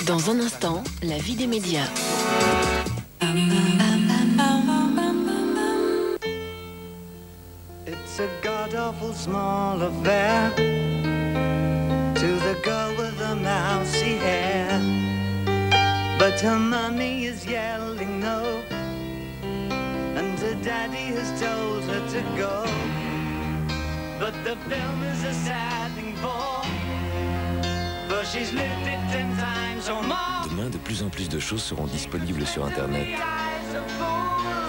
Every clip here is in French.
Dans un instant, la vie des médias. It's a god-awful small affair to the girl with the mousy hair, but her mommy is yelling no, and her daddy has told her to go. But the film is a sad thing for she's lived it 10 times or more. Demain, de plus en plus de choses seront disponibles sur Internet.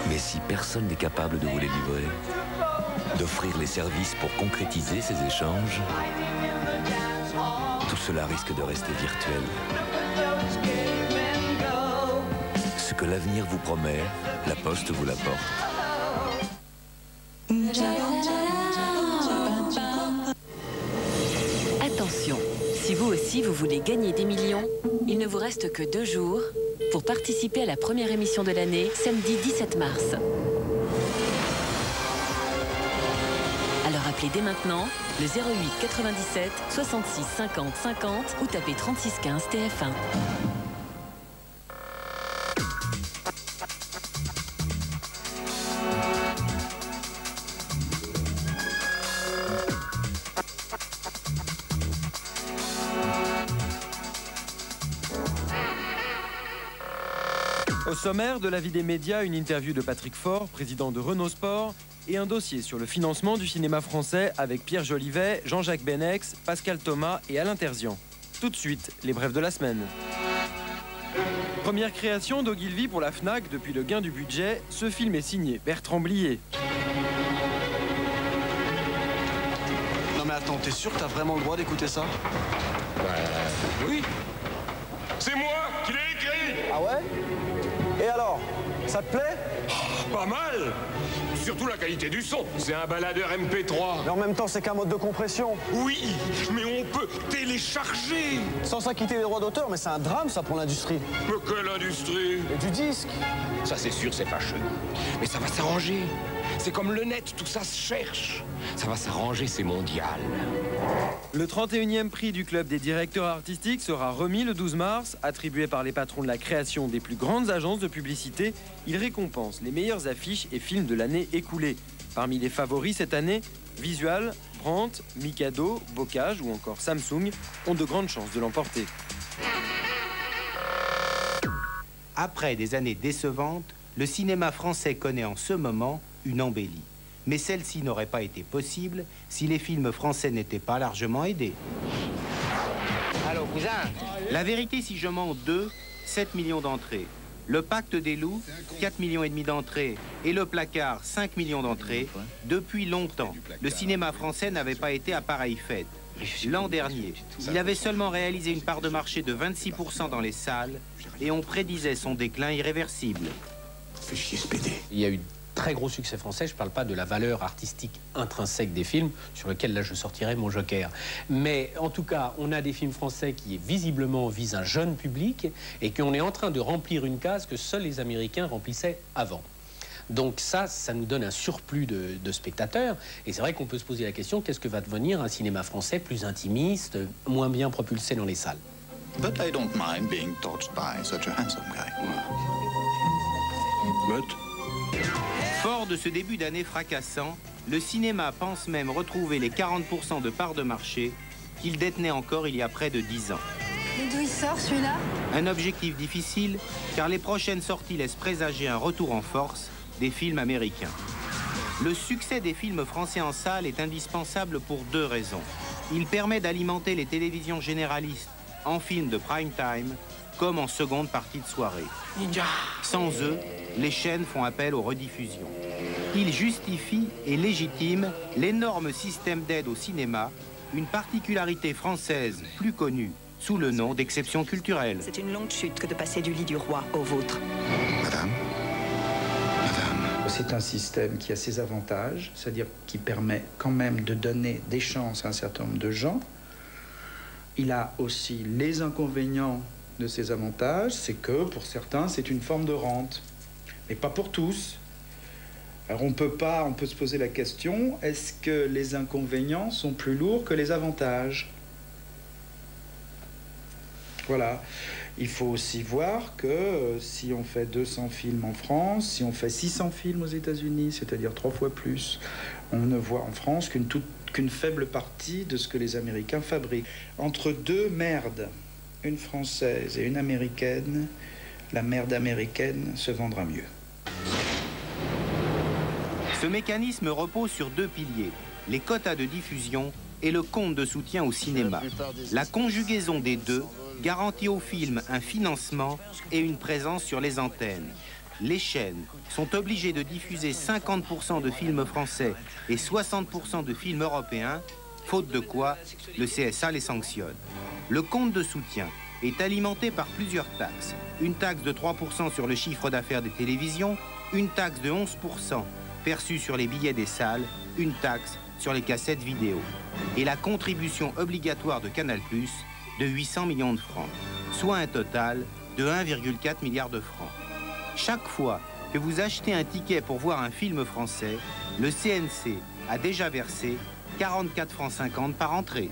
Mais si personne n'est capable de vous les livrer, d'offrir les services pour concrétiser ces échanges, tout cela risque de rester virtuel. Ce que l'avenir vous promet, la Poste vous l'apporte. Attention, si vous aussi vous voulez gagner des millions, il ne vous reste que 2 jours pour participer à la première émission de l'année, samedi 17 mars. Alors appelez dès maintenant le 08 97 66 50 50 ou tapez 36 15 TF1. Au sommaire de la vie des médias, une interview de Patrick Faure, président de Renault Sport, et un dossier sur le financement du cinéma français avec Pierre Jolivet, Jean-Jacques Benex, Pascal Thomas et Alain Terzian. Tout de suite, les brèves de la semaine. Première création d'Ogilvy pour la Fnac depuis le gain du budget, ce film est signé Bertrand Blier. Non mais attends, t'es sûr que t'as vraiment le droit d'écouter ça? Oui. C'est moi qui l'ai écrit. Ah ouais? Et alors? Ça te plaît? Pas mal. Surtout la qualité du son. C'est un baladeur MP3. Mais en même temps, c'est qu'un mode de compression. Oui, mais on peut télécharger. Sans s'acquitter les droits d'auteur, mais c'est un drame ça pour l'industrie. Mais quelle industrie? Et du disque. Ça c'est sûr, c'est fâcheux. Mais ça va s'arranger. C'est comme le net, tout ça se cherche. Ça va s'arranger, c'est mondial. Le 31e prix du Club des directeurs artistiques sera remis le 12 mars. Attribué par les patrons de la création des plus grandes agences de publicité, il récompense les meilleures affiches et films de l'année écoulée. Parmi les favoris cette année, Visual, Brandt, Mikado, Bocage ou encore Samsung ont de grandes chances de l'emporter. Après des années décevantes, le cinéma français connaît en ce moment une embellie. Mais celle-ci n'aurait pas été possible si les films français n'étaient pas largement aidés. Allô, cousin? La vérité, si je mens 2, 7 millions d'entrées. Le Pacte des loups, 4,5 millions d'entrées. Et Le Placard, 5 millions d'entrées. Depuis longtemps, le cinéma français n'avait pas été à pareille fête. L'an dernier, il avait seulement réalisé une part de marché de 26% dans les salles et on prédisait son déclin irréversible. Fais chier ce PD. Il y a eu très gros succès français, je ne parle pas de la valeur artistique intrinsèque des films, sur lequel là je sortirais mon joker. Mais en tout cas, on a des films français qui visiblement visent un jeune public et qu'on est en train de remplir une case que seuls les Américains remplissaient avant. Donc ça nous donne un surplus de spectateurs. Et c'est vrai qu'on peut se poser la question, qu'est-ce que va devenir un cinéma français plus intimiste, moins bien propulsé dans les salles? But I don't mind being touched by such a handsome guy. But... Fort de ce début d'année fracassant, le cinéma pense même retrouver les 40% de part de marché qu'il détenait encore il y a près de 10 ans. Mais d'où il sort celui-là? Un objectif difficile, car les prochaines sorties laissent présager un retour en force des films américains. Le succès des films français en salle est indispensable pour 2 raisons. Il permet d'alimenter les télévisions généralistes en films de prime time, comme en seconde partie de soirée. Ninja. Sans eux, les chaînes font appel aux rediffusions. Il justifie et légitime l'énorme système d'aide au cinéma, une particularité française plus connue sous le nom d'exception culturelle. C'est une longue chute que de passer du lit du roi au vôtre. Madame? Madame? C'est un système qui a ses avantages, c'est-à-dire qui permet quand même de donner des chances à un certain nombre de gens. Il a aussi les inconvénients de ces avantages, c'est que pour certains, c'est une forme de rente, mais pas pour tous. Alors on peut se poser la question, est-ce que les inconvénients sont plus lourds que les avantages? Voilà. Il faut aussi voir que si on fait 200 films en France, si on fait 600 films aux États-Unis, c'est-à-dire 3 fois plus, on ne voit en France qu'une faible partie de ce que les Américains fabriquent. Entre deux merdes, une française et une américaine, la merde américaine se vendra mieux. Ce mécanisme repose sur deux piliers, les quotas de diffusion et le compte de soutien au cinéma. La conjugaison des deux garantit au film un financement et une présence sur les antennes. Les chaînes sont obligées de diffuser 50% de films français et 60% de films européens, faute de quoi le CSA les sanctionne. Le compte de soutien est alimenté par plusieurs taxes. Une taxe de 3% sur le chiffre d'affaires des télévisions, une taxe de 11% perçue sur les billets des salles, une taxe sur les cassettes vidéo. Et la contribution obligatoire de Canal+, de 800 millions de francs, soit un total de 1,4 milliard de francs. Chaque fois que vous achetez un ticket pour voir un film français, le CNC a déjà versé 44,50 francs par entrée.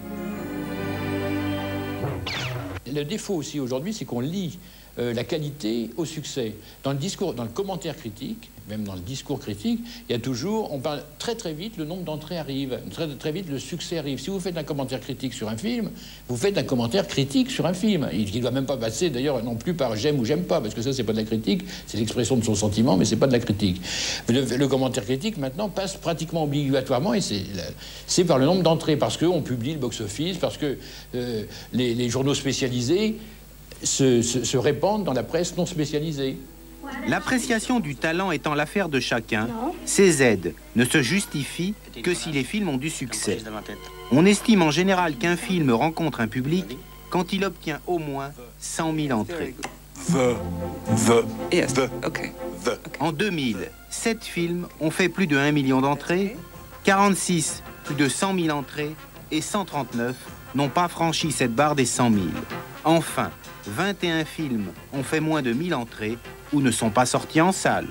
Le défaut aussi aujourd'hui, c'est qu'on lie la qualité au succès. Dans le discours, dans le commentaire critique, même dans le discours critique, il y a toujours, on parle très très vite, le nombre d'entrées arrive, très vite le succès arrive. Si vous faites un commentaire critique sur un film, vous faites un commentaire critique sur un film. Il ne doit même pas passer d'ailleurs non plus par j'aime ou j'aime pas, parce que ça c'est pas de la critique, c'est l'expression de son sentiment, mais c'est pas de la critique. Le commentaire critique maintenant passe pratiquement obligatoirement, et c'est par le nombre d'entrées, parce qu'on publie le box-office, parce que les journaux spécialisés se répandent dans la presse non spécialisée. L'appréciation du talent étant l'affaire de chacun, ces aides ne se justifient que si les films ont du succès. On estime en général qu'un film rencontre un public quand il obtient au moins 100 000 entrées. En 2000, 7 films ont fait plus de 1 million d'entrées, 46 plus de 100 000 entrées et 139 n'ont pas franchi cette barre des 100 000. Enfin, 21 films ont fait moins de 1000 entrées ou ne sont pas sortis en salle.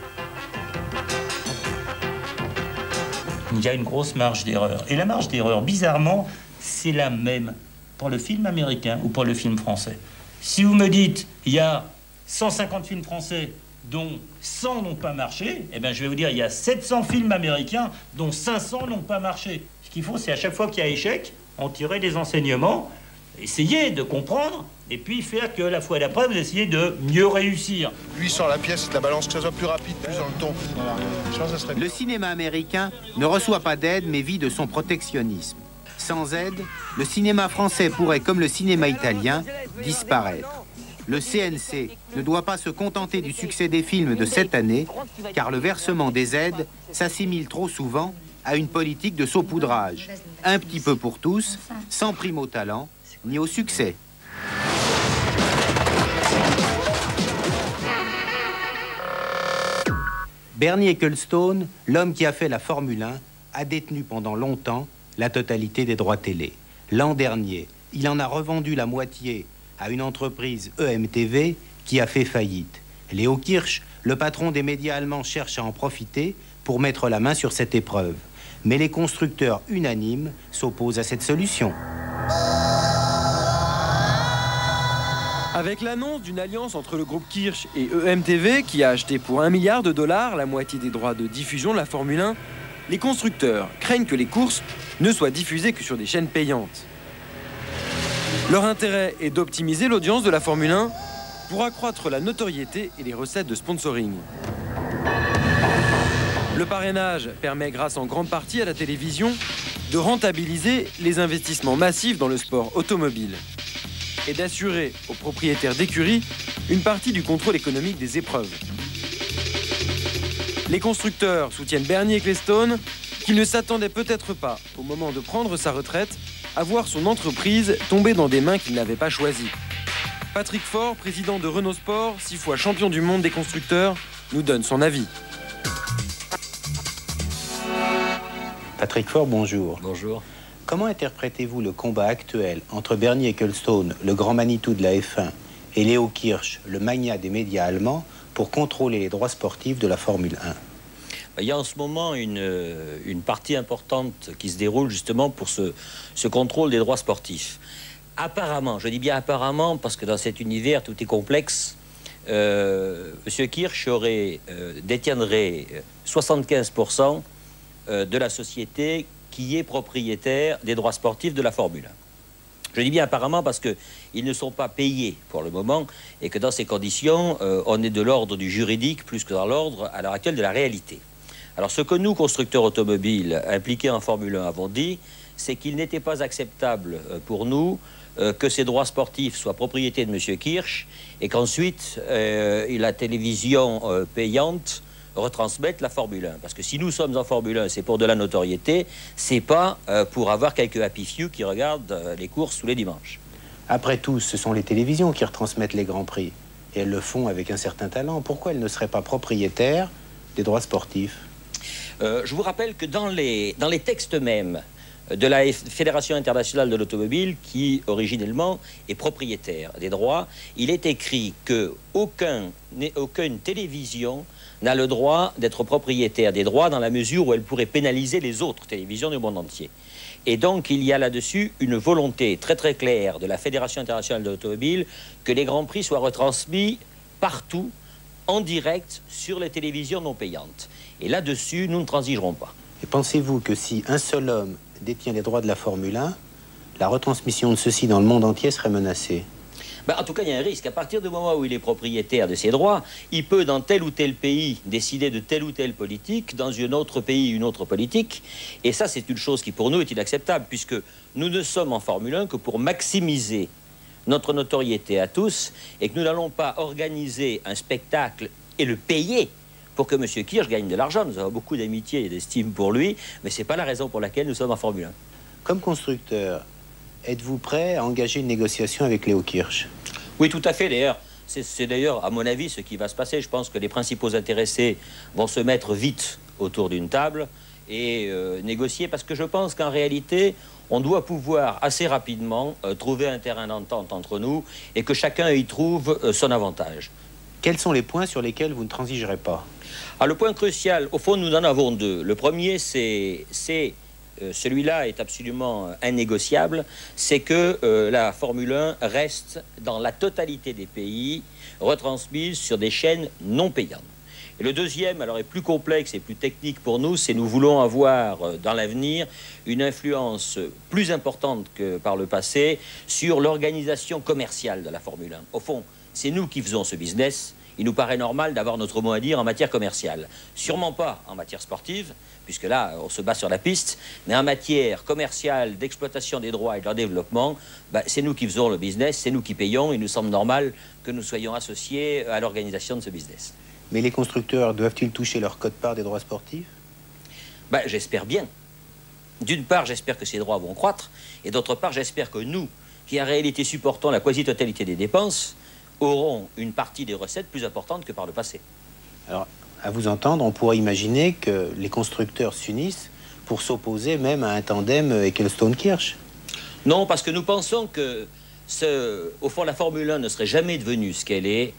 Il y a une grosse marge d'erreur. Et la marge d'erreur, bizarrement, c'est la même pour le film américain ou pour le film français. Si vous me dites, il y a 150 films français dont 100 n'ont pas marché, eh bien je vais vous dire, il y a 700 films américains dont 500 n'ont pas marché. Ce qu'il faut, c'est à chaque fois qu'il y a échec, en tirer des enseignements, essayer de comprendre, et puis faire que la fois d'après, vous essayez de mieux réussir. Lui sort la pièce, la balance, que ça soit plus rapide, plus dans le ton. Voilà. Je pense que ça serait... Le cinéma américain ne reçoit pas d'aide, mais vit de son protectionnisme. Sans aide, le cinéma français pourrait, comme le cinéma italien, disparaître. Le CNC ne doit pas se contenter du succès des films de cette année, car le versement des aides s'assimile trop souvent à une politique de saupoudrage. Un petit peu pour tous, sans prime au talent, ni au succès. Bernie Ecclestone, l'homme qui a fait la Formule 1, a détenu pendant longtemps la totalité des droits télé. L'an dernier, il en a revendu la moitié à une entreprise EMTV qui a fait faillite. Léo Kirch, le patron des médias allemands, cherche à en profiter pour mettre la main sur cette épreuve. Mais les constructeurs unanimes s'opposent à cette solution. Avec l'annonce d'une alliance entre le groupe Kirch et EMTV, qui a acheté pour $1 milliard la moitié des droits de diffusion de la Formule 1, les constructeurs craignent que les courses ne soient diffusées que sur des chaînes payantes. Leur intérêt est d'optimiser l'audience de la Formule 1 pour accroître la notoriété et les recettes de sponsoring. Le parrainage permet, grâce en grande partie à la télévision, de rentabiliser les investissements massifs dans le sport automobile et d'assurer aux propriétaires d'écuries une partie du contrôle économique des épreuves. Les constructeurs soutiennent Bernie Ecclestone, qui ne s'attendait peut-être pas, au moment de prendre sa retraite, à voir son entreprise tomber dans des mains qu'il n'avait pas choisies. Patrick Faure, président de Renault Sport, 6 fois champion du monde des constructeurs, nous donne son avis. Patrick Faure, bonjour. Bonjour. Comment interprétez-vous le combat actuel entre Bernie Ecclestone, le grand Manitou de la F1, et Léo Kirch, le magnat des médias allemands, pour contrôler les droits sportifs de la Formule 1? Il y a en ce moment une partie importante qui se déroule justement pour ce contrôle des droits sportifs. apparemment, je dis bien apparemment, parce que dans cet univers, tout est complexe, Monsieur Kirch détiendrait 75% de la société qui est propriétaire des droits sportifs de la Formule 1. Je dis bien apparemment parce qu'ils ne sont pas payés pour le moment et que dans ces conditions, on est de l'ordre du juridique plus que dans l'ordre, à l'heure actuelle, de la réalité. Alors ce que nous, constructeurs automobiles impliqués en Formule 1, avons dit, c'est qu'il n'était pas acceptable pour nous que ces droits sportifs soient propriété de M. Kirch et qu'ensuite la télévision payante retransmette la Formule 1. Parce que si nous sommes en Formule 1, c'est pour de la notoriété, c'est pas pour avoir quelques happy few qui regardent les courses tous les dimanches. Après tout, ce sont les télévisions qui retransmettent les Grands Prix. Et elles le font avec un certain talent. Pourquoi elles ne seraient pas propriétaires des droits sportifs? Je vous rappelle que dans les textes mêmes de la Fédération internationale de l'automobile, qui originellement est propriétaire des droits, il est écrit qu'aucune télévision n'a le droit d'être propriétaire des droits dans la mesure où elle pourrait pénaliser les autres télévisions du monde entier. Et donc il y a là-dessus une volonté très très claire de la Fédération internationale de l'automobile que les Grands Prix soient retransmis partout, en direct, sur les télévisions non payantes. Et là-dessus, nous ne transigerons pas. Et pensez-vous que si un seul homme détient les droits de la Formule 1, la retransmission de ceux-ci dans le monde entier serait menacée? En tout cas, il y a un risque. À partir du moment où il est propriétaire de ses droits, il peut, dans tel ou tel pays, décider de telle ou telle politique, dans un autre pays, une autre politique. Et ça, c'est une chose qui, pour nous, est inacceptable, puisque nous ne sommes en Formule 1 que pour maximiser notre notoriété à tous, et que nous n'allons pas organiser un spectacle et le payer pour que M. Kirch gagne de l'argent. Nous avons beaucoup d'amitié et d'estime pour lui, mais ce n'est pas la raison pour laquelle nous sommes en Formule 1. Comme constructeur, êtes-vous prêt à engager une négociation avec Léo Kirch? Oui, tout à fait. D'ailleurs, c'est d'ailleurs, à mon avis, ce qui va se passer. Je pense que les principaux intéressés vont se mettre vite autour d'une table et négocier, parce que je pense qu'en réalité, on doit pouvoir assez rapidement trouver un terrain d'entente entre nous et que chacun y trouve son avantage. Quels sont les points sur lesquels vous ne transigerez pas? Le point crucial, au fond, nous en avons deux. Le premier, celui-là est absolument innégociable, c'est que la Formule 1 reste dans la totalité des pays retransmise sur des chaînes non payantes. Et le deuxième, alors, est plus complexe et plus technique pour nous, c'est nous voulons avoir dans l'avenir une influence plus importante que par le passé sur l'organisation commerciale de la Formule 1. Au fond, c'est nous qui faisons ce business. Il nous paraît normal d'avoir notre mot à dire en matière commerciale. Sûrement pas en matière sportive, puisque là, on se bat sur la piste, mais en matière commerciale, d'exploitation des droits et de leur développement, c'est nous qui faisons le business, c'est nous qui payons. Il nous semble normal que nous soyons associés à l'organisation de ce business. Mais les constructeurs doivent-ils toucher leur quote-part des droits sportifs? J'espère bien. D'une part, j'espère que ces droits vont croître, et d'autre part, j'espère que nous, qui en réalité supportons la quasi-totalité des dépenses, auront une partie des recettes plus importante que par le passé. Alors, à vous entendre, on pourrait imaginer que les constructeurs s'unissent pour s'opposer même à un tandem Ecclestone-Kirch. Non, parce que nous pensons que, au fond, la Formule 1 ne serait jamais devenue ce qu'elle est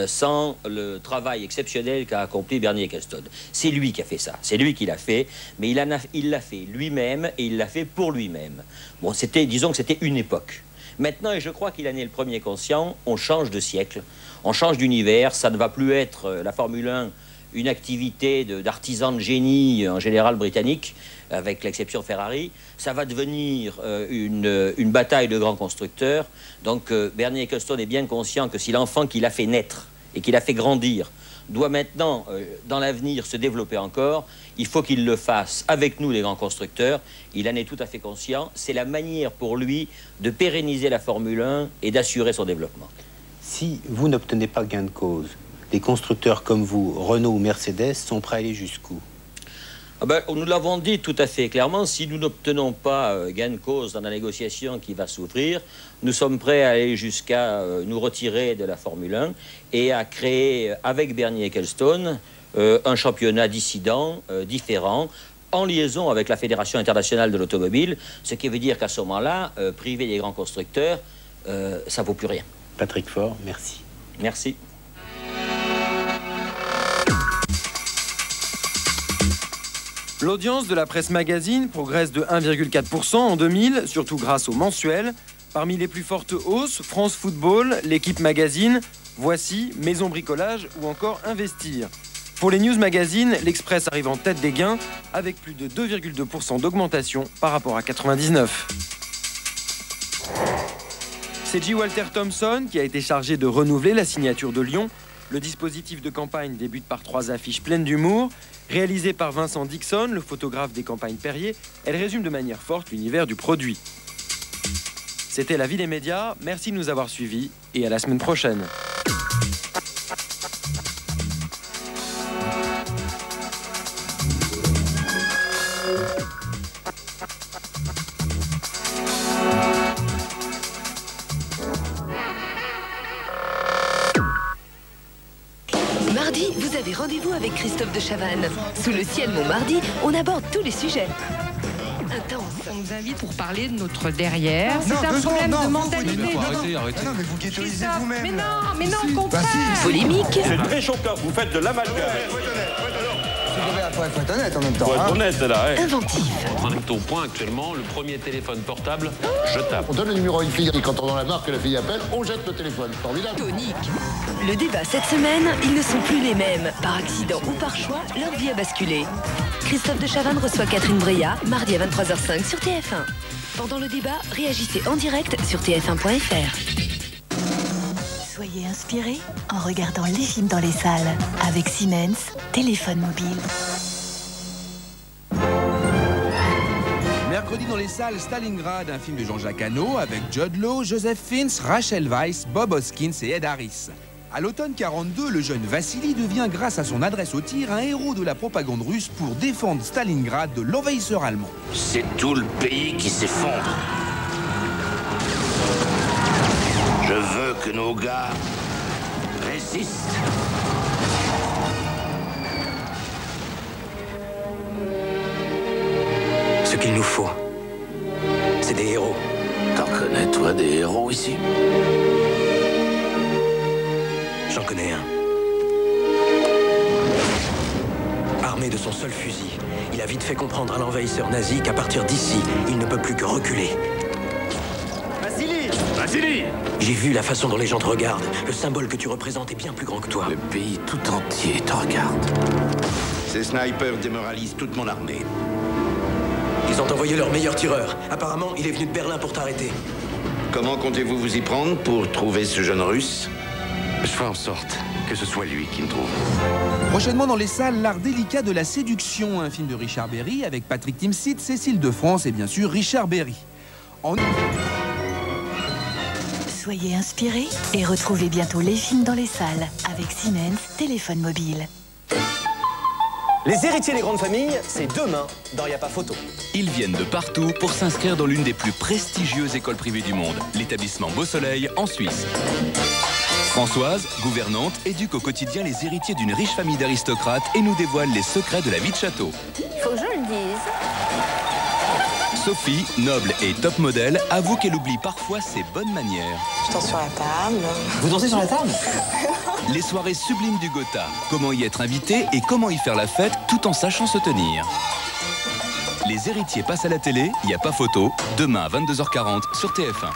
sans le travail exceptionnel qu'a accompli Bernie Ecclestone. C'est lui qui a fait ça, c'est lui qui l'a fait, mais il l'a fait lui-même et il l'a fait pour lui-même. Bon, disons que c'était une époque. Maintenant, et je crois qu'il en est le premier conscient, on change de siècle, on change d'univers, ça ne va plus être la Formule 1 une activité d'artisan de génie, en général britannique, avec l'exception Ferrari. Ça va devenir une bataille de grands constructeurs. Donc Bernie Ecclestone est bien conscient que si l'enfant qu'il a fait naître et qu'il a fait grandir doit maintenant, dans l'avenir, se développer encore, il faut qu'il le fasse avec nous, les grands constructeurs. Il en est tout à fait conscient. C'est la manière pour lui de pérenniser la Formule 1 et d'assurer son développement. Si vous n'obtenez pas gain de cause, les constructeurs comme vous, Renault ou Mercedes, sont prêts à aller jusqu'où? Nous l'avons dit tout à fait clairement, si nous n'obtenons pas gain de cause dans la négociation qui va s'ouvrir, nous sommes prêts à aller jusqu'à nous retirer de la Formule 1 et à créer avec Bernie Ecclestone un championnat dissident, différent, en liaison avec la Fédération internationale de l'automobile, ce qui veut dire qu'à ce moment-là, priver les grands constructeurs, ça ne vaut plus rien. Patrick Faure, merci. Merci. L'audience de la presse magazine progresse de 1,4% en 2000, surtout grâce au mensuel. Parmi les plus fortes hausses, France Football, l'Équipe Magazine, Voici, Maison Bricolage ou encore Investir. Pour les News Magazine, l'Express arrive en tête des gains avec plus de 2,2% d'augmentation par rapport à 99. C'est J. Walter Thompson qui a été chargé de renouveler la signature de Lyon. Le dispositif de campagne débute par 3 affiches pleines d'humour. Réalisées par Vincent Dixon, le photographe des campagnes Perrier, elle résume de manière forte l'univers du produit. C'était La Vie des médias, merci de nous avoir suivis et à la semaine prochaine. Mardi, vous avez rendez-vous avec Christophe de Chavannes. Sous le ciel Montmardi, on aborde tous les sujets. Intense. On nous invite pour parler de notre derrière. C'est un problème de mentalité. Arrêtez. Non, mais vous ghettoisez vous-même. Mais non, au contraire. Polémique. C'est très choquant, vous faites de l'amalgame. Faut être honnête en même temps. Faut être honnête, là. Inventif. En train de point actuellement, le premier téléphone portable jetable. On donne le numéro à une fille et quand on en a marre que la fille appelle, on jette le téléphone. Formidable. Tonique. Le débat cette semaine, ils ne sont plus les mêmes. Par accident ou par choix, leur vie a basculé. Christophe de Chavannes reçoit Catherine Breillat, mardi à 23h05 sur TF1. Pendant le débat, réagissez en direct sur tf1.fr. Soyez inspirés en regardant les films dans les salles avec Siemens, téléphone mobile. Mercredi dans les salles, Stalingrad, un film de Jean-Jacques Hano avec Jude Law, Joseph Fiennes, Rachel Weisz, Bob Hoskins et Ed Harris. À l'automne 42, le jeune Vassili devient, grâce à son adresse au tir, un héros de la propagande russe pour défendre Stalingrad de l'envahisseur allemand. C'est tout le pays qui s'effondre. Je veux que nos gars résistent. Ce qu'il nous faut, c'est des héros. T'en connais, toi, des héros ici? J'en connais un. Armé de son seul fusil, il a vite fait comprendre à l'envahisseur nazi qu'à partir d'ici, il ne peut plus que reculer. Vassili! J'ai vu la façon dont les gens te regardent. Le symbole que tu représentes est bien plus grand que toi. Le pays tout entier te regarde. Ces snipers démoralisent toute mon armée. Ils ont envoyé leur meilleur tireur. Apparemment, il est venu de Berlin pour t'arrêter. Comment comptez-vous vous y prendre pour trouver ce jeune russe? Je ferai en sorte que ce soit lui qui me trouve. Prochainement dans les salles, L'art délicat de la séduction, un film de Richard Berry avec Patrick Timsit, Cécile de France et bien sûr Richard Berry. Soyez inspirés et retrouvez bientôt les films dans les salles avec Siemens, téléphone mobile. Les héritiers des grandes familles, c'est demain dans Y a pas photo. Ils viennent de partout pour s'inscrire dans l'une des plus prestigieuses écoles privées du monde, l'établissement Beau Soleil en Suisse. Françoise, gouvernante, éduque au quotidien les héritiers d'une riche famille d'aristocrates et nous dévoile les secrets de la vie de château. Il faut que je le dise. Sophie, noble et top modèle, avoue qu'elle oublie parfois ses bonnes manières. Je danse sur la table. Vous dansez sur la table? Les soirées sublimes du Gotha. Comment y être invité et comment y faire la fête tout en sachant se tenir. Les héritiers passent à la télé, il n'y a pas photo, demain à 22h40 sur TF1.